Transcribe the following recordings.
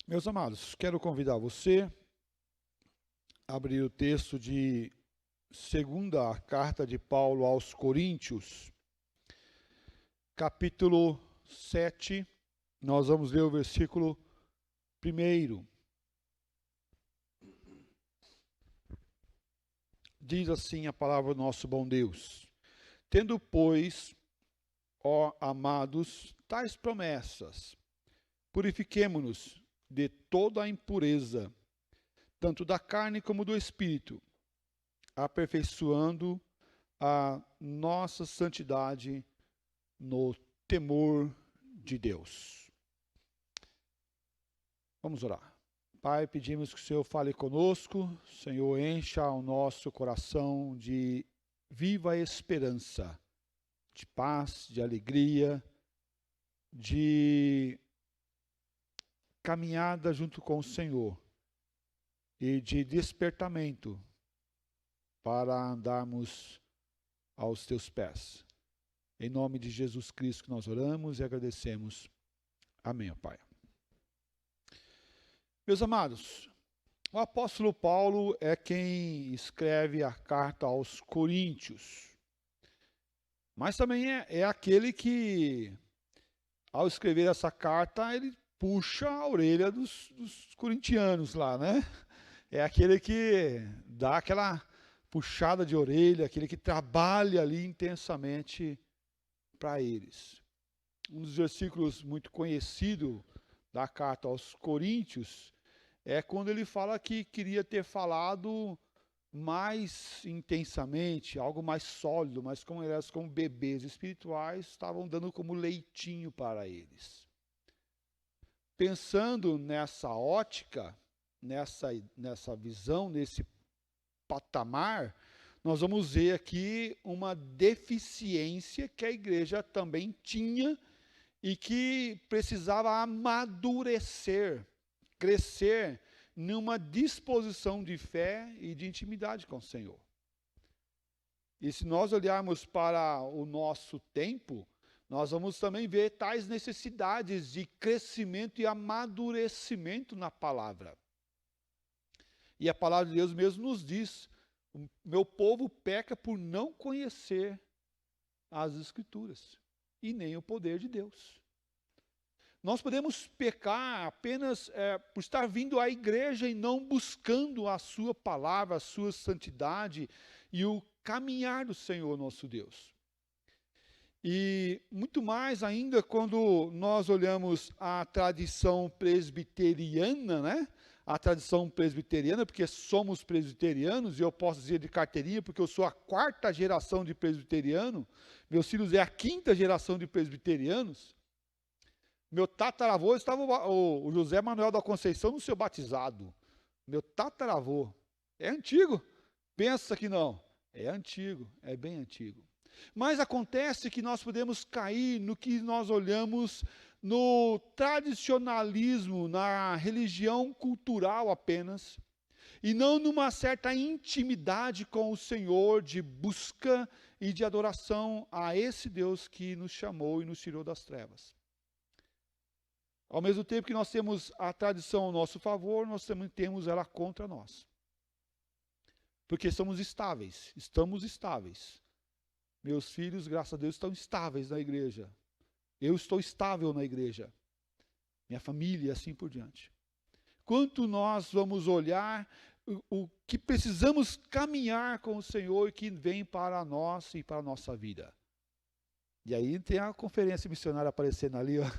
Meus amados, quero convidar você a abrir o texto de segunda carta de Paulo aos Coríntios, capítulo 7, nós vamos ler o versículo 1. Diz assim a palavra do nosso bom Deus: Tendo, pois, ó amados, tais promessas, purifiquemo-nos de toda a impureza, tanto da carne como do espírito, aperfeiçoando a nossa santidade no temor de Deus. Vamos orar. Pai, pedimos que o Senhor fale conosco, Senhor, encha o nosso coração de viva esperança, de paz, de alegria, de caminhada junto com o Senhor e de despertamento para andarmos aos teus pés. Em nome de Jesus Cristo que nós oramos e agradecemos. Amém, Pai. Meus amados, o apóstolo Paulo é quem escreve a carta aos Coríntios, mas também é aquele que, ao escrever essa carta, ele puxa a orelha dos corintianos lá, né? É aquele que dá aquela puxada de orelha, aquele que trabalha ali intensamente para eles. Um dos versículos muito conhecido da carta aos Coríntios é quando ele fala que queria ter falado mais intensamente, algo mais sólido, mas como eles, como bebês espirituais, estavam dando como leitinho para eles. Pensando nessa ótica, nessa visão, nesse patamar, nós vamos ver aqui uma deficiência que a igreja também tinha e que precisava amadurecer, crescer numa disposição de fé e de intimidade com o Senhor. E se nós olharmos para o nosso tempo, nós vamos também ver tais necessidades de crescimento e amadurecimento na palavra. E a palavra de Deus mesmo nos diz: o meu povo peca por não conhecer as Escrituras e nem o poder de Deus. Nós podemos pecar apenas por estar vindo à igreja e não buscando a sua palavra, a sua santidade e o caminhar do Senhor nosso Deus. E muito mais ainda quando nós olhamos a tradição presbiteriana, né? A tradição presbiteriana, porque somos presbiterianos, e eu posso dizer de carteirinha, porque eu sou a 4ª geração de presbiteriano, meus filhos é a 5ª geração de presbiterianos. Meu tataravô estava, o José Manuel da Conceição, no seu batizado. Meu tataravô. É antigo? Pensa que não. É antigo, é bem antigo. Mas acontece que nós podemos cair no que nós olhamos no tradicionalismo, na religião cultural apenas, e não numa certa intimidade com o Senhor, de busca e de adoração a esse Deus que nos chamou e nos tirou das trevas. Ao mesmo tempo que nós temos a tradição ao nosso favor, nós também temos ela contra nós. Porque somos estáveis, estamos estáveis. Meus filhos, graças a Deus, estão estáveis na igreja. Eu estou estável na igreja. Minha família e assim por diante. Quanto nós vamos olhar o que precisamos caminhar com o Senhor que vem para nós e para a nossa vida. E aí tem a conferência missionária aparecendo ali, ó.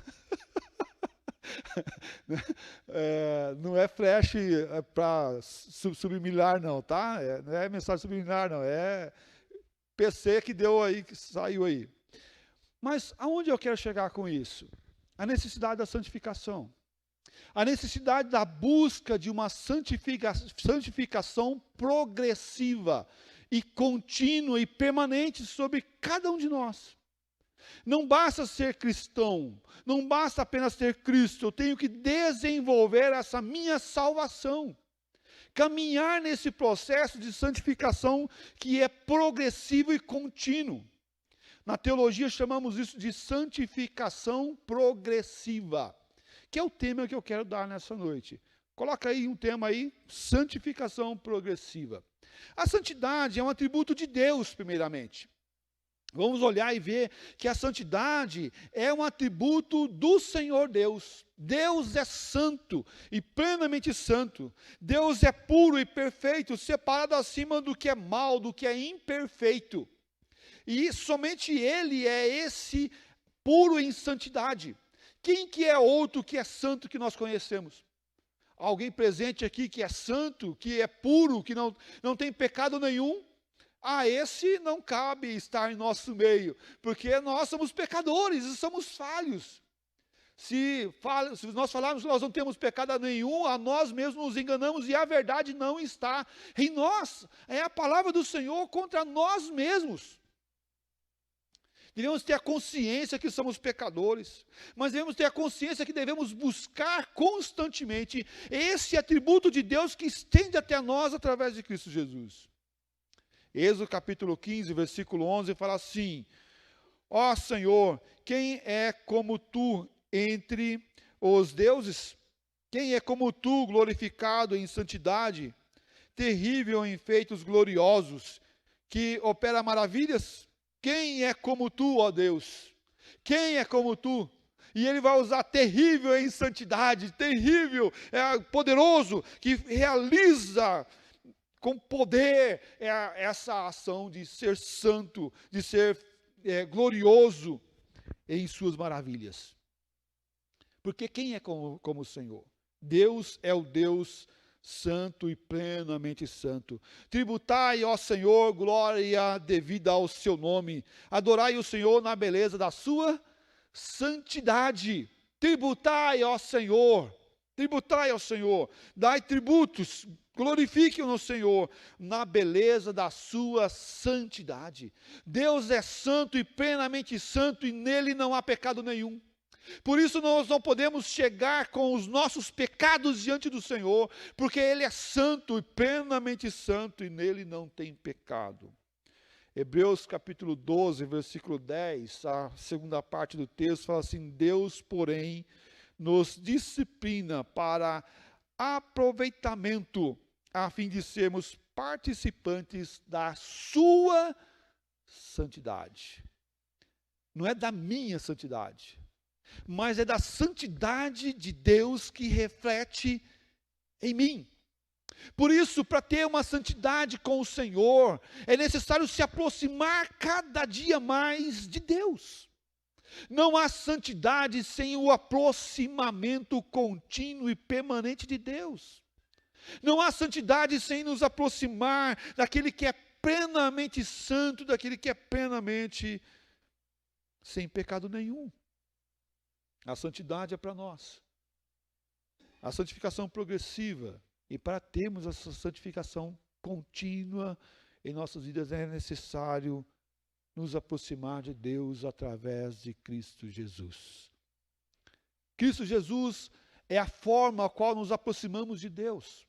Não é flash para subliminar não, tá? Não é mensagem subliminar não, é PC que deu aí, que saiu aí. Mas aonde eu quero chegar com isso? A necessidade da santificação. A necessidade da busca de uma santificação progressiva e contínua e permanente sobre cada um de nós. Não basta ser cristão, não basta apenas ter Cristo, eu tenho que desenvolver essa minha salvação. Caminhar nesse processo de santificação que é progressivo e contínuo. Na teologia chamamos isso de santificação progressiva, que é o tema que eu quero dar nessa noite. Coloca aí um tema aí, santificação progressiva. A santidade é um atributo de Deus, primeiramente. Vamos olhar e ver que a santidade é um atributo do Senhor Deus. Deus é santo e plenamente santo. Deus é puro e perfeito, separado acima do que é mal, do que é imperfeito. E somente Ele é esse puro em santidade. Quem que é outro que é santo que nós conhecemos? Alguém presente aqui que é santo, que é puro, que não tem pecado nenhum? A esse não cabe estar em nosso meio, porque nós somos pecadores e somos falhos. Se nós falarmos que nós não temos pecado nenhum, a nós mesmos nos enganamos e a verdade não está em nós. É a palavra do Senhor contra nós mesmos. Devemos ter a consciência que somos pecadores, mas devemos ter a consciência que devemos buscar constantemente esse atributo de Deus que estende até nós através de Cristo Jesus. Êxodo capítulo 15, versículo 11, fala assim: ó Senhor, quem é como tu entre os deuses? Quem é como tu, glorificado em santidade, terrível em feitos gloriosos, que opera maravilhas? Quem é como tu, ó Deus? Quem é como tu? E ele vai usar terrível em santidade, terrível, poderoso, que realiza com poder essa ação de ser santo, de ser glorioso em suas maravilhas. Porque quem é como o Senhor? Deus é o Deus santo e plenamente santo. Tributai, ó Senhor, glória devida ao seu nome. Adorai o Senhor na beleza da sua santidade. Tributai, ó Senhor. Tributai ao Senhor. Dai tributos. Glorifiquem no Senhor na beleza da sua santidade. Deus é santo e plenamente santo e nele não há pecado nenhum. Por isso nós não podemos chegar com os nossos pecados diante do Senhor, porque Ele é santo e plenamente santo e nele não tem pecado. Hebreus capítulo 12, versículo 10, a segunda parte do texto fala assim: Deus, porém, nos disciplina para aproveitamento, a fim de sermos participantes da sua santidade. Não é da minha santidade, mas é da santidade de Deus que reflete em mim. Por isso, para ter uma santidade com o Senhor, é necessário se aproximar cada dia mais de Deus. Não há santidade sem o aproximamento contínuo e permanente de Deus. Não há santidade sem nos aproximar daquele que é plenamente santo, daquele que é plenamente sem pecado nenhum. A santidade é para nós. A santificação progressiva. E para termos essa santificação contínua em nossas vidas é necessário nos aproximar de Deus através de Cristo Jesus. Cristo Jesus é a forma a qual nos aproximamos de Deus.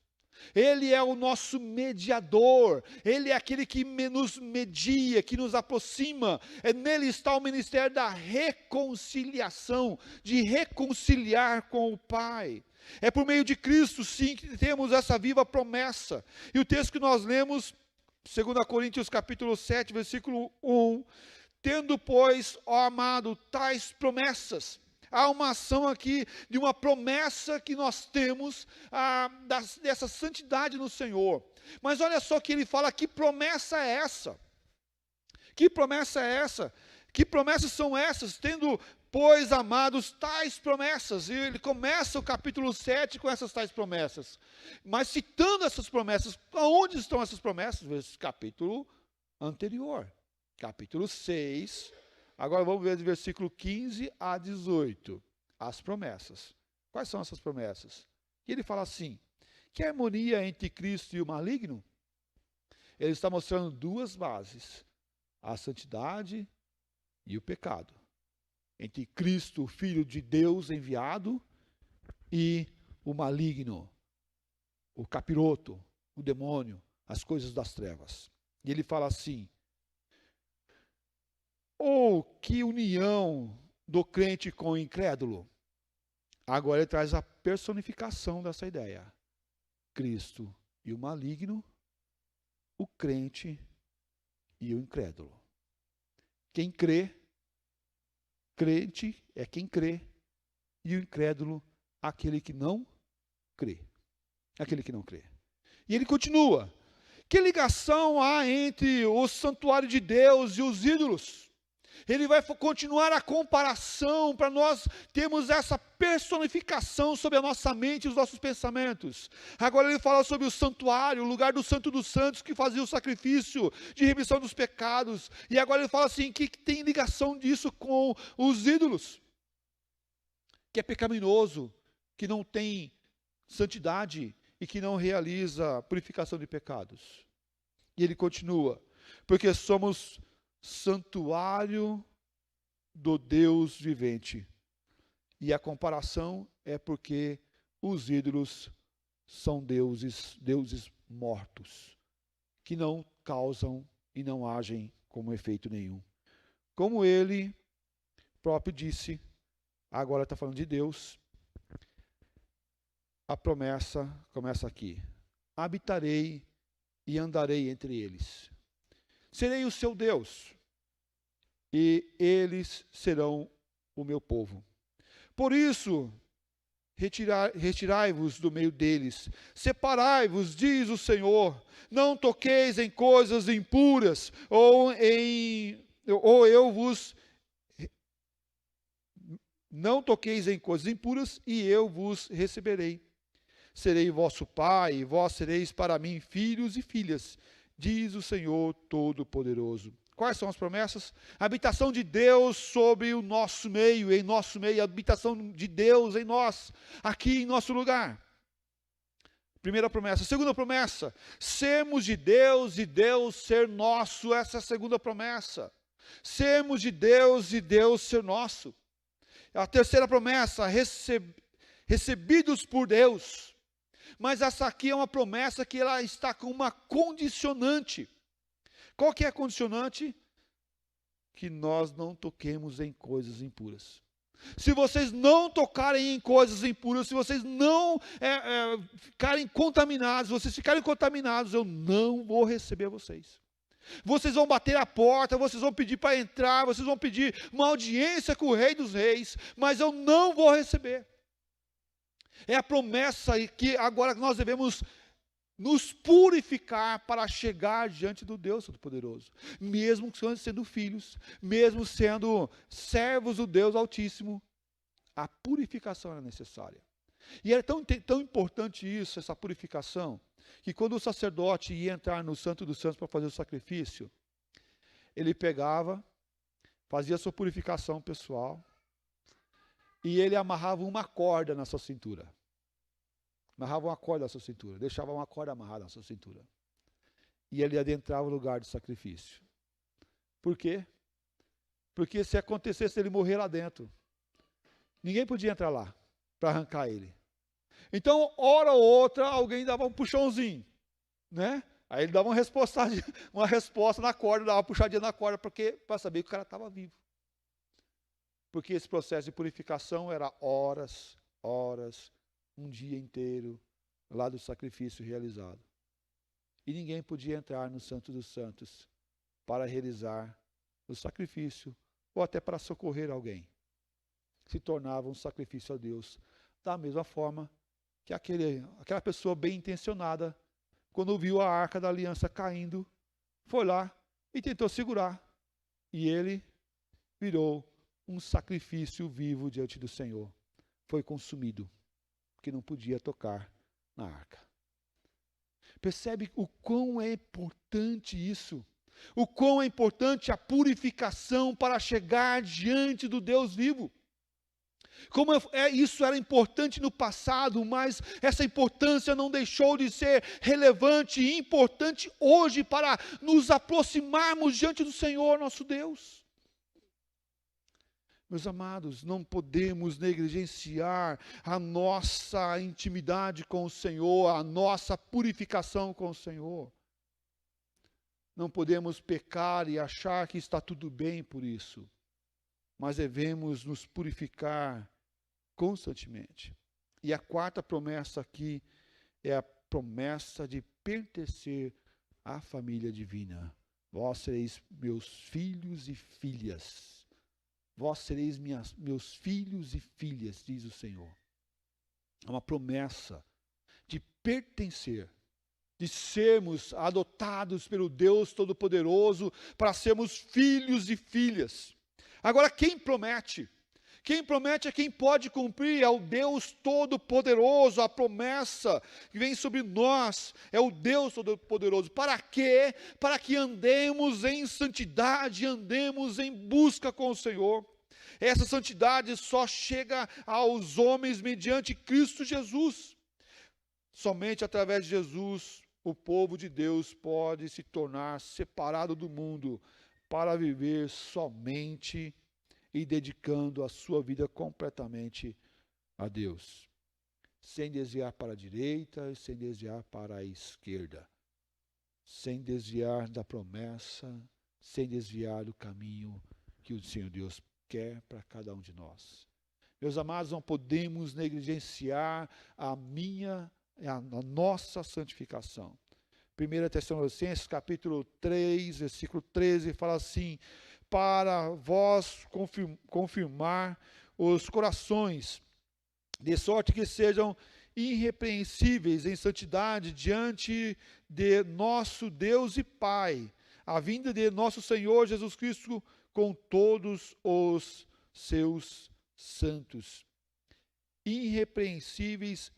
Ele é o nosso mediador, Ele é aquele que nos media, que nos aproxima. Nele está o ministério da reconciliação, de reconciliar com o Pai. É por meio de Cristo, sim, que temos essa viva promessa. E o texto que nós lemos, 2 Coríntios capítulo 7, versículo 1, tendo, pois, ó amado, tais promessas. Há uma ação aqui de uma promessa que nós temos dessa santidade no Senhor. Mas olha só que ele fala, que promessa é essa? Que promessa é essa? Que promessas são essas? Tendo, pois, amados, tais promessas. E ele começa o capítulo 7 com essas tais promessas. Mas citando essas promessas, aonde estão essas promessas? Esse capítulo anterior. Capítulo 6. Agora vamos ver do versículo 15 a 18. As promessas. Quais são essas promessas? E ele fala assim, que harmonia entre Cristo e o maligno? Ele está mostrando duas bases. A santidade e o pecado. Entre Cristo, o Filho de Deus enviado, e o maligno, o capiroto, o demônio, as coisas das trevas. E ele fala assim, ou que união do crente com o incrédulo? Agora ele traz a personificação dessa ideia. Cristo e o maligno, o crente e o incrédulo. Quem crê, crente é quem crê, e o incrédulo, aquele que não crê. Aquele que não crê. E ele continua. Que ligação há entre o santuário de Deus e os ídolos? Ele vai continuar a comparação para nós termos essa personificação sobre a nossa mente e os nossos pensamentos. Agora ele fala sobre o santuário, o lugar do Santo dos Santos que fazia o sacrifício de remissão dos pecados. E agora ele fala assim, que tem ligação disso com os ídolos, que é pecaminoso, que não tem santidade e que não realiza purificação de pecados. E ele continua, porque somos santuário do Deus vivente. E a comparação é porque os ídolos são deuses mortos, que não causam e não agem como efeito nenhum. Como ele próprio disse, agora está falando de Deus, a promessa começa aqui. Habitarei e andarei entre eles. Serei o seu Deus, e eles serão o meu povo. Por isso, retirai-vos do meio deles, separai-vos, diz o Senhor, não toqueis em coisas impuras, não toqueis em coisas impuras, e eu vos receberei. Serei vosso pai, e vós sereis para mim filhos e filhas, diz o Senhor Todo-Poderoso. Quais são as promessas? A habitação de Deus sobre o nosso meio, em nosso meio, a habitação de Deus em nós, aqui em nosso lugar. Primeira promessa. Segunda promessa, sermos de Deus e Deus ser nosso, essa é a segunda promessa. Sermos de Deus e Deus ser nosso. A terceira promessa, recebidos por Deus. Mas essa aqui é uma promessa que ela está com uma condicionante. Qual que é a condicionante? Que nós não toquemos em coisas impuras. Se vocês não tocarem em coisas impuras, se vocês não ficarem contaminados, vocês ficarem contaminados, eu não vou receber vocês. Vocês vão bater a porta, vocês vão pedir para entrar, vocês vão pedir uma audiência com o Rei dos Reis, mas eu não vou receber. É a promessa que agora nós devemos nos purificar para chegar diante do Deus Todo-Poderoso. Mesmo sendo filhos, mesmo sendo servos do Deus Altíssimo, a purificação é necessária. E era tão importante isso, essa purificação, que quando o sacerdote ia entrar no Santo dos Santos para fazer o sacrifício, ele pegava, fazia a sua purificação pessoal, e ele amarrava uma corda na sua cintura. Amarrava uma corda na sua cintura, deixava uma corda amarrada na sua cintura. E ele adentrava o lugar do sacrifício. Por quê? Porque se acontecesse ele morrer lá dentro, ninguém podia entrar lá para arrancar ele. Então, hora ou outra, alguém dava um puxãozinho, né? Aí ele dava uma resposta na corda, dava uma puxadinha na corda, para saber que o cara estava vivo. Porque esse processo de purificação era horas, um dia inteiro, lá do sacrifício realizado. E ninguém podia entrar no Santo dos Santos para realizar o sacrifício, ou até para socorrer alguém. Se tornava um sacrifício a Deus. Da mesma forma que aquela pessoa bem intencionada, quando viu a arca da aliança caindo, foi lá e tentou segurar. E ele virou um sacrifício vivo diante do Senhor. Foi consumido, porque não podia tocar na arca. Percebe o quão é importante isso? O quão é importante a purificação para chegar diante do Deus vivo. Como isso era importante no passado, mas essa importância não deixou de ser relevante e importante hoje para nos aproximarmos diante do Senhor nosso Deus. Meus amados, não podemos negligenciar a nossa intimidade com o Senhor, a nossa purificação com o Senhor. Não podemos pecar e achar que está tudo bem por isso, mas devemos nos purificar constantemente. E a quarta promessa aqui é a promessa de pertencer à família divina. Vós sereis meus filhos e filhas. Vós sereis meus filhos e filhas, diz o Senhor. É uma promessa de pertencer, de sermos adotados pelo Deus Todo-Poderoso para sermos filhos e filhas. Agora, quem promete? Quem promete é quem pode cumprir, é o Deus Todo-Poderoso. A promessa que vem sobre nós é o Deus Todo-Poderoso. Para quê? Para que andemos em santidade, andemos em busca com o Senhor. Essa santidade só chega aos homens mediante Cristo Jesus. Somente através de Jesus, o povo de Deus pode se tornar separado do mundo para viver somente e dedicando a sua vida completamente a Deus, sem desviar para a direita e sem desviar para a esquerda, sem desviar da promessa, sem desviar do caminho que o Senhor Deus quer para cada um de nós. Meus amados, não podemos negligenciar a nossa santificação. 1 Tessalonicenses capítulo 3, versículo 13, fala assim: para vós confirmar os corações, de sorte que sejam irrepreensíveis em santidade diante de nosso Deus e Pai, a vinda de nosso Senhor Jesus Cristo com todos os seus santos. Irrepreensíveis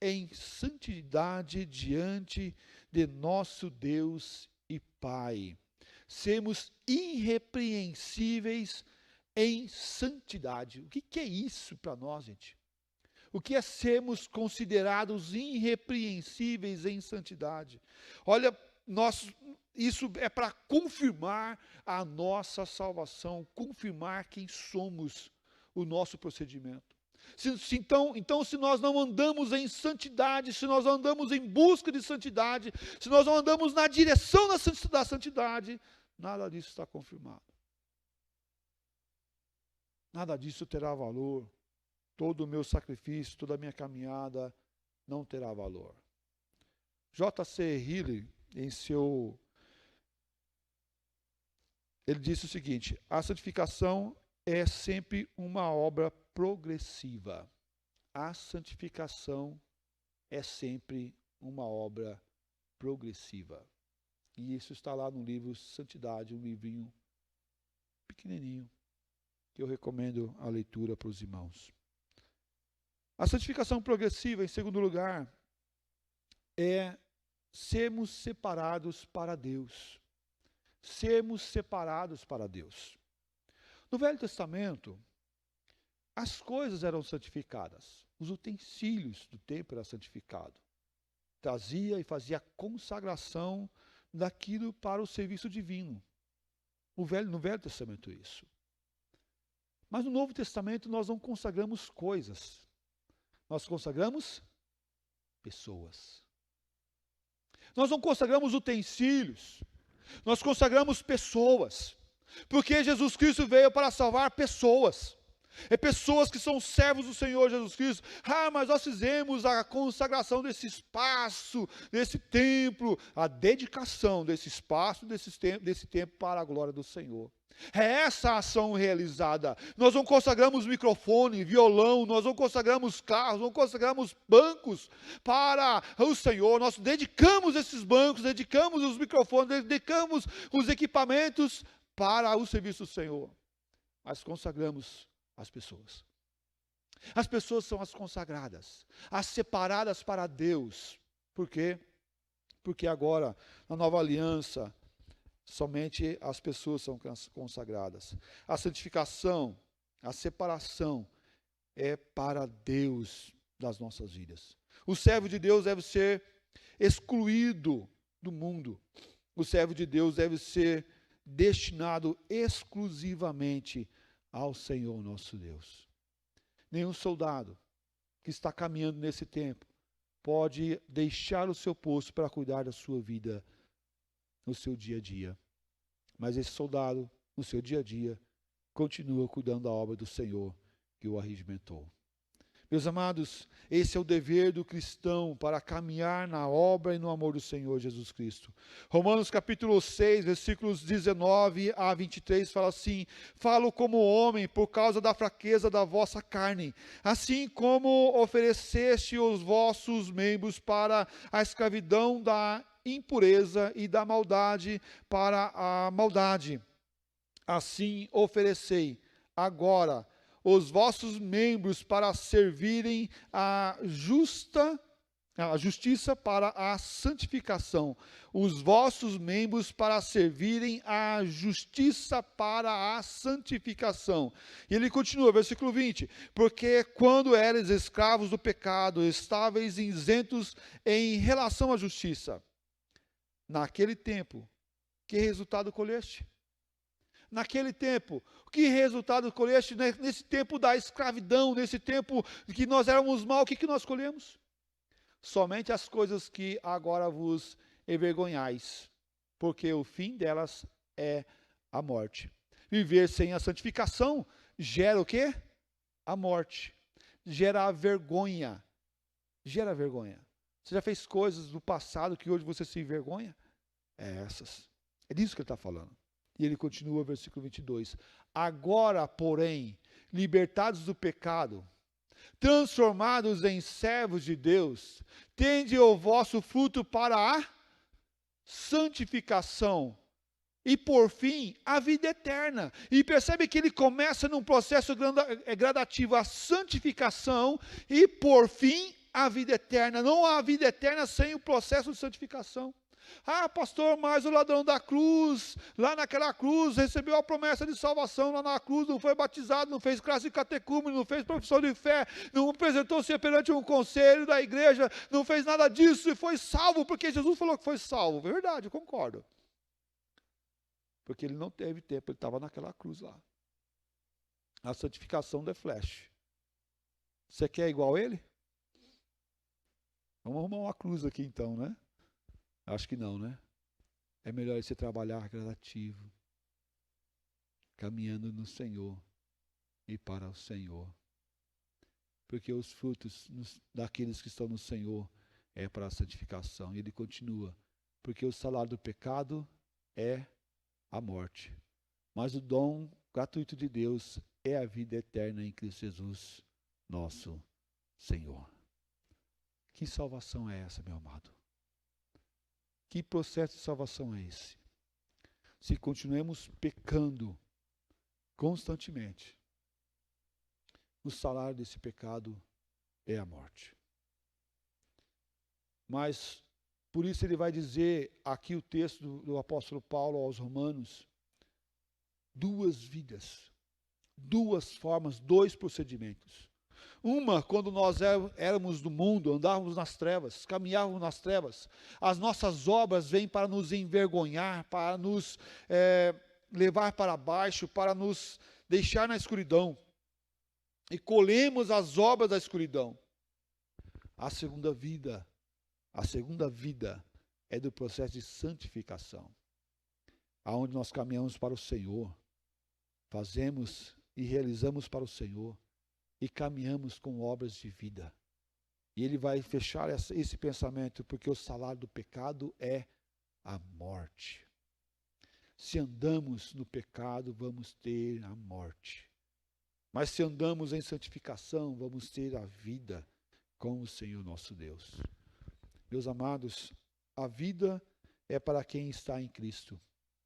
em santidade diante de nosso Deus e Pai. Sermos irrepreensíveis em santidade. O que é isso para nós, gente? O que é sermos considerados irrepreensíveis em santidade? Olha, isso é para confirmar a nossa salvação, confirmar quem somos, o nosso procedimento. Então, se nós não andamos em santidade, se nós não andamos em busca de santidade, se nós não andamos na direção da santidade, nada disso está confirmado. Nada disso terá valor. Todo o meu sacrifício, toda a minha caminhada não terá valor. J.C. Hilly, ele disse o seguinte: a santificação é sempre uma obra progressiva. A santificação é sempre uma obra progressiva. E isso está lá no livro Santidade, um livrinho pequenininho, que eu recomendo a leitura para os irmãos. A santificação progressiva, em segundo lugar, é sermos separados para Deus. Sermos separados para Deus. No Velho Testamento, as coisas eram santificadas. Os utensílios do templo eram santificados. Trazia e fazia a consagração daquilo para o serviço divino. No Velho Testamento isso. Mas no Novo Testamento nós não consagramos coisas. Nós consagramos pessoas. Nós não consagramos utensílios. Nós consagramos pessoas. Porque Jesus Cristo veio para salvar pessoas. É pessoas que são servos do Senhor Jesus Cristo. Mas nós fizemos a consagração desse espaço, desse templo, a dedicação desse espaço, desse templo para a glória do Senhor. É essa a ação realizada. Nós não consagramos microfone, violão, nós não consagramos carros, não consagramos bancos para o Senhor. Nós dedicamos esses bancos, dedicamos os microfones, dedicamos os equipamentos para o serviço do Senhor. Mas consagramos as pessoas. As pessoas são as consagradas, as separadas para Deus. Por quê? Porque agora, na nova aliança, somente as pessoas são consagradas. A santificação, a separação é para Deus das nossas vidas. O servo de Deus deve ser excluído do mundo. O servo de Deus deve ser destinado exclusivamente ao Senhor nosso Deus. Nenhum soldado que está caminhando nesse tempo pode deixar o seu posto para cuidar da sua vida no seu dia a dia. Mas esse soldado, no seu dia a dia, continua cuidando da obra do Senhor que o arregimentou. Meus amados, esse é o dever do cristão para caminhar na obra e no amor do Senhor Jesus Cristo. Romanos capítulo 6, versículos 19 a 23, fala assim: falo como homem por causa da fraqueza da vossa carne, assim como ofereceste os vossos membros para a escravidão da impureza e da maldade para a maldade. Assim oferecei agora os vossos membros para servirem a justiça para a santificação, os vossos membros para servirem a justiça para a santificação. E ele continua, versículo 20: porque quando eres escravos do pecado, estáveis isentos em relação à justiça. Naquele tempo, que resultado colheste? Naquele tempo, que resultado colheste nesse tempo da escravidão, nesse tempo que nós éramos mal, o que nós colhemos? Somente as coisas que agora vos envergonhais, porque o fim delas é a morte. Viver sem a santificação gera o quê? A morte. Gera a vergonha. Gera vergonha. Você já fez coisas do passado que hoje você se envergonha? É essas. É disso que ele está falando. E ele continua, versículo 22. Agora, porém, libertados do pecado, transformados em servos de Deus, tende o vosso fruto para a santificação e, por fim, a vida eterna. E percebe que ele começa num processo gradativo, a santificação e, por fim, a vida eterna. Não há vida eterna sem o processo de santificação. Ah, pastor, mas o ladrão da cruz, lá naquela cruz, recebeu a promessa de salvação lá na cruz, não foi batizado, não fez classe de catecúmeno, não fez profissão de fé, não apresentou-se perante um conselho da igreja, não fez nada disso e foi salvo, porque Jesus falou que foi salvo. Verdade, eu concordo. Porque ele não teve tempo, ele estava naquela cruz lá. A santificação de flash. Você quer igual ele? Vamos arrumar uma cruz aqui então, né? Acho que não, né? É melhor você trabalhar gradativo, caminhando no Senhor e para o Senhor. Porque os frutos daqueles que estão no Senhor é para a santificação. E ele continua, porque o salário do pecado é a morte. Mas o dom gratuito de Deus é a vida eterna em Cristo Jesus, nosso Senhor. Que salvação é essa, meu amado? Que processo de salvação é esse? Se continuemos pecando constantemente, o salário desse pecado é a morte. Mas, por isso ele vai dizer, aqui o texto do apóstolo Paulo aos Romanos, duas vidas, duas formas, dois procedimentos. Uma, quando nós éramos do mundo, andávamos nas trevas, caminhávamos nas trevas, as nossas obras vêm para nos envergonhar, para nos levar para baixo, para nos deixar na escuridão. E colhemos as obras da escuridão. A segunda vida é do processo de santificação, aonde nós caminhamos para o Senhor, fazemos e realizamos para o Senhor, e caminhamos com obras de vida. E ele vai fechar esse pensamento, porque o salário do pecado é a morte. Se andamos no pecado, vamos ter a morte. Mas se andamos em santificação, vamos ter a vida com o Senhor nosso Deus. Meus amados, a vida é para quem está em Cristo,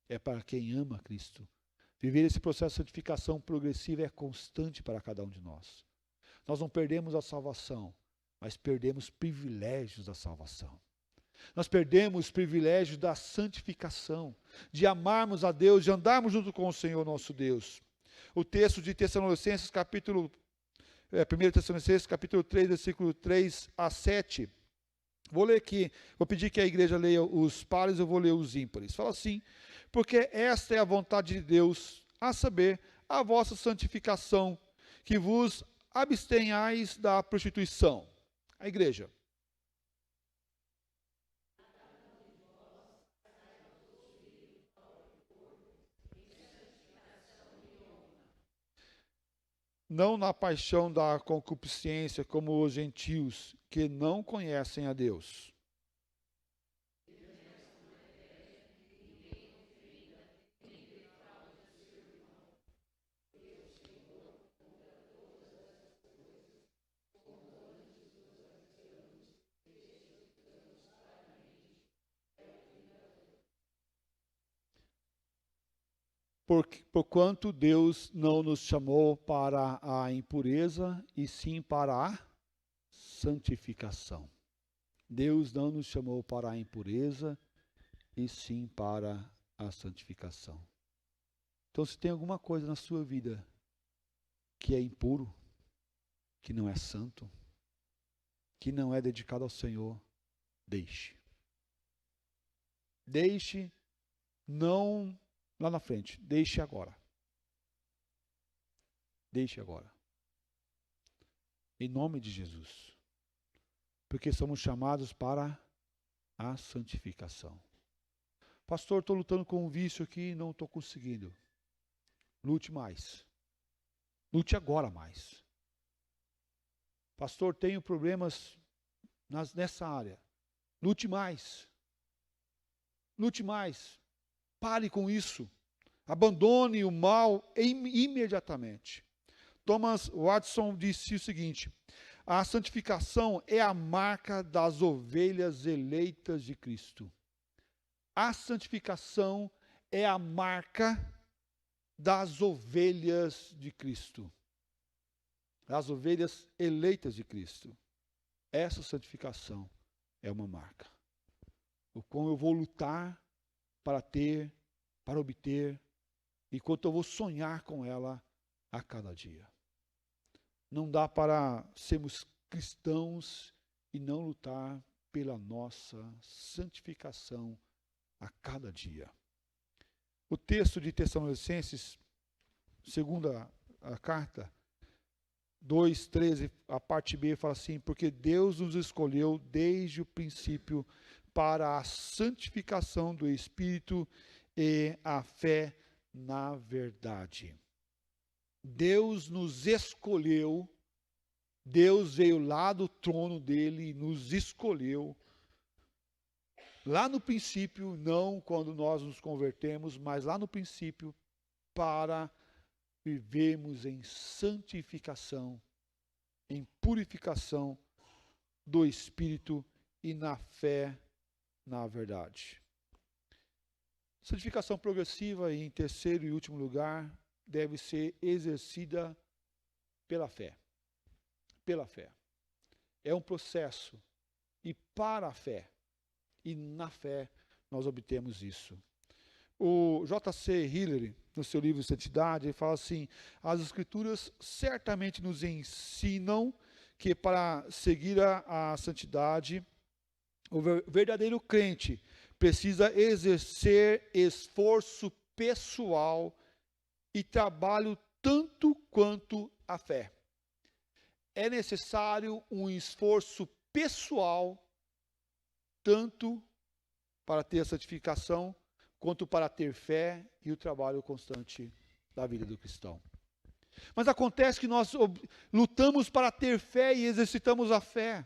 é para quem ama Cristo. Viver esse processo de santificação progressiva é constante para cada um de nós. Nós não perdemos a salvação, mas perdemos privilégios da salvação. Nós perdemos privilégios da santificação, de amarmos a Deus, de andarmos junto com o Senhor nosso Deus. O texto de Tessalonicenses, 1 Tessalonicenses, capítulo 3, versículo 3 a 7. Vou ler aqui, vou pedir que a igreja leia os pares, eu vou ler os ímpares. Fala assim: porque esta é a vontade de Deus, a saber, a vossa santificação, que vos abstenhais da prostituição. A igreja. não na paixão da concupiscência, como os gentios que não conhecem a Deus. Porquanto Deus não nos chamou para a impureza, e sim para a santificação. Deus não nos chamou para a impureza, e sim para a santificação. Então, se tem alguma coisa na sua vida que é impuro, que não é santo, que não é dedicado ao Senhor, deixe. Deixe, não lá na frente, deixe agora. Deixe agora. Em nome de Jesus. Porque somos chamados para a santificação. Pastor, estou lutando com um vício aqui e não estou conseguindo. Lute mais. Lute agora mais. Pastor, tenho problemas nessa área. Lute mais. Lute mais. Pare com isso. Abandone o mal imediatamente. Thomas Watson disse o seguinte: a santificação é a marca das ovelhas eleitas de Cristo. A santificação é a marca das ovelhas de Cristo. As ovelhas eleitas de Cristo. Essa santificação é uma marca. O qual eu vou lutar para ter, para obter, enquanto eu vou sonhar com ela a cada dia. Não dá para sermos cristãos e não lutar pela nossa santificação a cada dia. O texto de Tessalonicenses, segunda a carta, 2:13, a parte B fala assim: porque Deus nos escolheu desde o princípio para a santificação do Espírito e a fé na verdade. Deus nos escolheu, Deus veio lá do trono dele e nos escolheu, lá no princípio, não quando nós nos convertemos, mas lá no princípio, para vivermos em santificação, em purificação do Espírito e na fé na verdade. Santificação progressiva, em terceiro e último lugar, deve ser exercida pela fé. Pela fé. É um processo. E para a fé. E na fé nós obtemos isso. O J.C. Hillary, no seu livro Santidade, ele fala assim: as Escrituras certamente nos ensinam que para seguir a santidade, o verdadeiro crente precisa exercer esforço pessoal e trabalho tanto quanto a fé. É necessário um esforço pessoal, tanto para ter a santificação, quanto para ter fé e o trabalho constante da vida do cristão. Mas acontece que nós lutamos para ter fé e exercitamos a fé.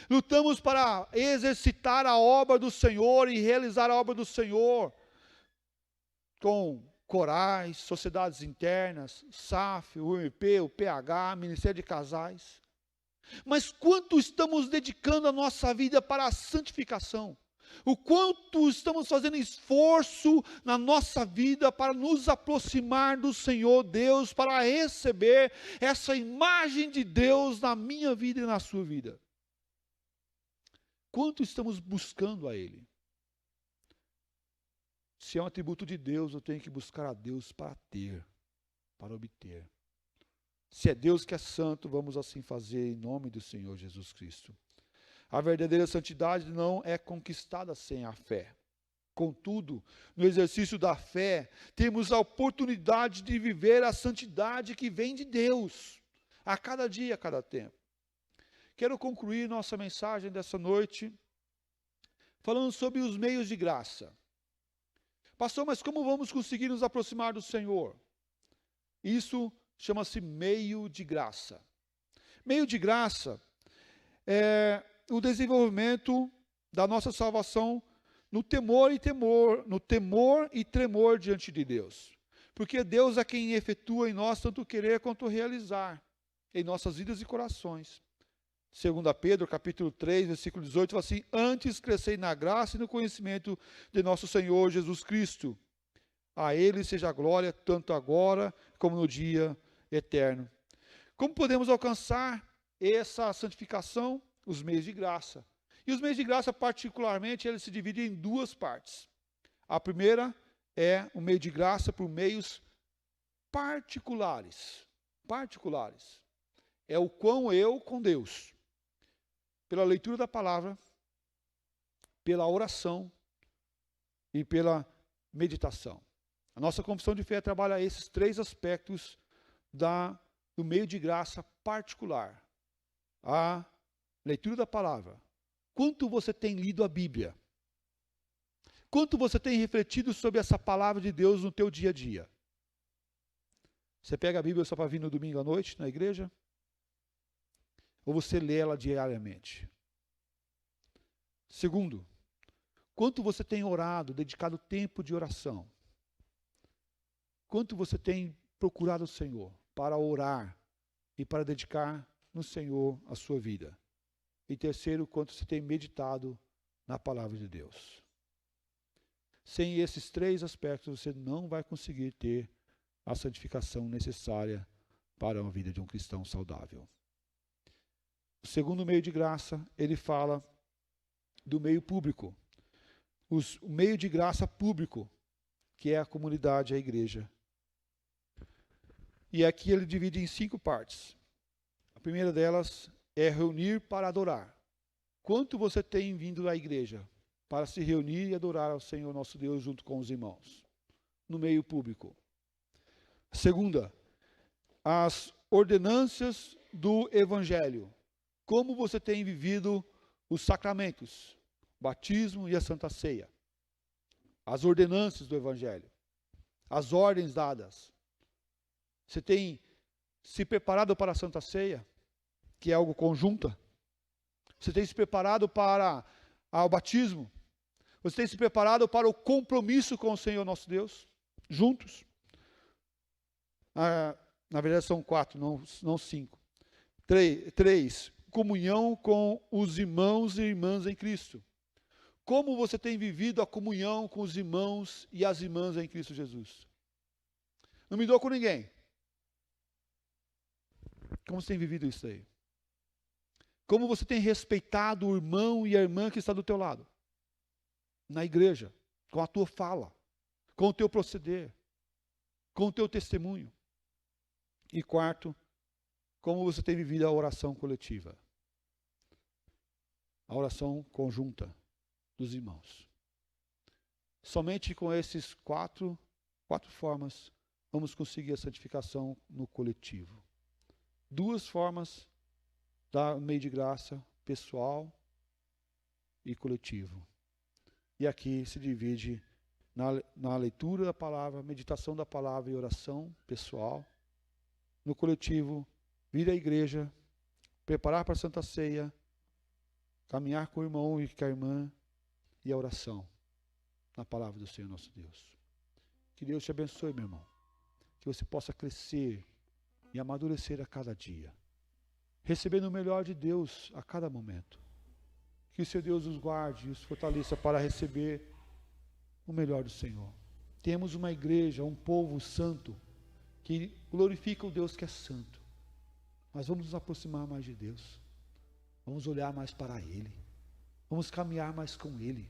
Lutamos para exercitar a obra do Senhor e realizar a obra do Senhor com corais, sociedades internas, SAF, o UMP, o PH, Ministério de Casais. Mas quanto estamos dedicando a nossa vida para a santificação? O quanto estamos fazendo esforço na nossa vida para nos aproximar do Senhor Deus, para receber essa imagem de Deus na minha vida e na sua vida? Quanto estamos buscando a Ele? Se é um atributo de Deus, eu tenho que buscar a Deus para ter, para obter. Se é Deus que é santo, vamos assim fazer em nome do Senhor Jesus Cristo. A verdadeira santidade não é conquistada sem a fé. Contudo, no exercício da fé, temos a oportunidade de viver a santidade que vem de Deus, a cada dia, a cada tempo. Quero concluir nossa mensagem dessa noite falando sobre os meios de graça. Pastor, mas como vamos conseguir nos aproximar do Senhor? Isso chama-se meio de graça. Meio de graça é o desenvolvimento da nossa salvação no temor e tremor diante de Deus. Porque Deus é quem efetua em nós tanto querer quanto realizar em nossas vidas e corações. 2 Pedro, capítulo 3, versículo 18, fala assim: antes crescei na graça e no conhecimento de nosso Senhor Jesus Cristo. A Ele seja a glória, tanto agora como no dia eterno. Como podemos alcançar essa santificação? Os meios de graça. E os meios de graça, particularmente, eles se dividem em duas partes. A primeira é o meio de graça por meios particulares. Particulares. É o quão eu com Deus. Pela leitura da palavra, pela oração e pela meditação. A nossa confissão de fé trabalha esses três aspectos do meio de graça particular. A leitura da palavra. Quanto você tem lido a Bíblia? Quanto você tem refletido sobre essa palavra de Deus no teu dia a dia? Você pega a Bíblia só para vir no domingo à noite, na igreja? Ou você lê ela diariamente? Segundo, quanto você tem orado, dedicado tempo de oração? Quanto você tem procurado o Senhor para orar e para dedicar no Senhor a sua vida? E terceiro, quanto você tem meditado na palavra de Deus? Sem esses três aspectos, você não vai conseguir ter a santificação necessária para uma vida de um cristão saudável. O segundo meio de graça, ele fala do meio público. O meio de graça público, que é a comunidade, a igreja. E aqui ele divide em 5 partes. A primeira delas é reunir para adorar. Quanto você tem vindo à igreja para se reunir e adorar ao Senhor nosso Deus junto com os irmãos? No meio público. A segunda, as ordenanças do Evangelho. Como você tem vivido os sacramentos, o batismo e a Santa Ceia. As ordenanças do Evangelho. As ordens dadas. Você tem se preparado para a Santa Ceia, que é algo conjunta? Você tem se preparado para o batismo? Você tem se preparado para o compromisso com o Senhor nosso Deus? Juntos? Na verdade são 4, não 5. 3. Comunhão com os irmãos e irmãs em Cristo. Como você tem vivido a comunhão com os irmãos e as irmãs em Cristo Jesus? Não me dou com ninguém. Como você tem vivido isso aí? Como você tem respeitado o irmão e a irmã que está do teu lado? Na igreja, com a tua fala, com o teu proceder, com o teu testemunho. E 4, como você tem vivido a oração coletiva? A oração conjunta dos irmãos. Somente com esses quatro formas vamos conseguir a santificação no coletivo. 2 formas da meio de graça, pessoal e coletivo. E aqui se divide na leitura da palavra, meditação da palavra e oração pessoal. No coletivo, vir à igreja, preparar para a Santa Ceia, caminhar com o irmão e com a irmã e a oração na palavra do Senhor nosso Deus. Que Deus te abençoe, meu irmão. Que você possa crescer e amadurecer a cada dia, recebendo o melhor de Deus a cada momento. Que o seu Deus os guarde e os fortaleça para receber o melhor do Senhor. Temos uma igreja, um povo santo, que glorifica o Deus que é santo. Mas vamos nos aproximar mais de Deus. Vamos olhar mais para Ele. Vamos caminhar mais com Ele.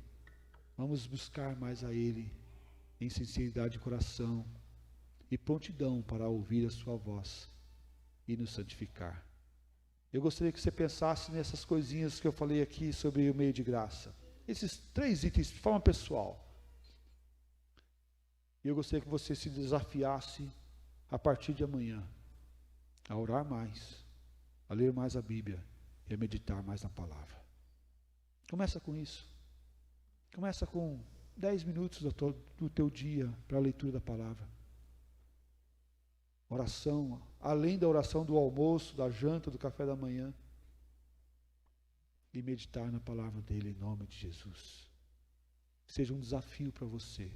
Vamos buscar mais a Ele em sinceridade de coração e prontidão para ouvir a sua voz e nos santificar. Eu gostaria que você pensasse nessas coisinhas que eu falei aqui sobre o meio de graça. Esses 3 itens de forma pessoal. E eu gostaria que você se desafiasse a partir de amanhã a orar mais, a ler mais a Bíblia e a meditar mais na palavra. Começa com isso. Começa com 10 minutos do teu dia para a leitura da palavra. Oração, além da oração do almoço, da janta, do café da manhã, e meditar na palavra dele em nome de Jesus. Seja um desafio para você,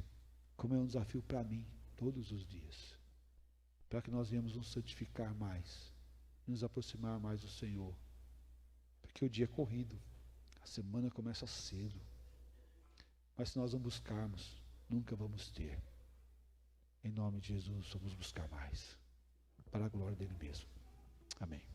como é um desafio para mim, todos os dias, para que nós venhamos nos santificar mais, nos aproximar mais do Senhor, porque o dia é corrido, a semana começa cedo, mas se nós não buscarmos, nunca vamos ter. Em nome de Jesus, vamos buscar mais, para a glória dele mesmo. Amém.